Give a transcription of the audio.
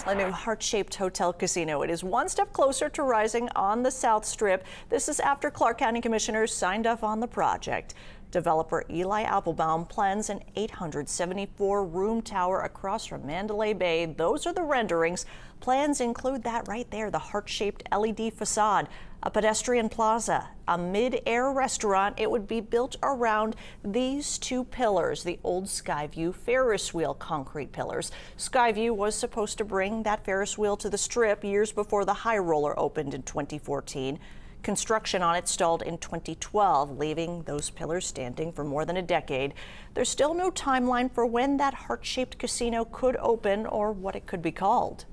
A new heart-shaped hotel casino. It is one step closer to rising on the South Strip. This is after Clark County commissioners signed off on the project. Developer Eli Applebaum plans an 874-room tower across from Mandalay Bay. Those are the renderings. Plans include that right there, the heart-shaped LED facade, a pedestrian plaza, a mid-air restaurant. It would be built around these two pillars, the old Skyview Ferris wheel concrete pillars. Skyview was supposed to bring that Ferris wheel to the Strip years before the high roller opened in 2014. Construction on it stalled in 2012, leaving those pillars standing for more than a decade. There's still no timeline for when that heart-shaped casino could open or what it could be called.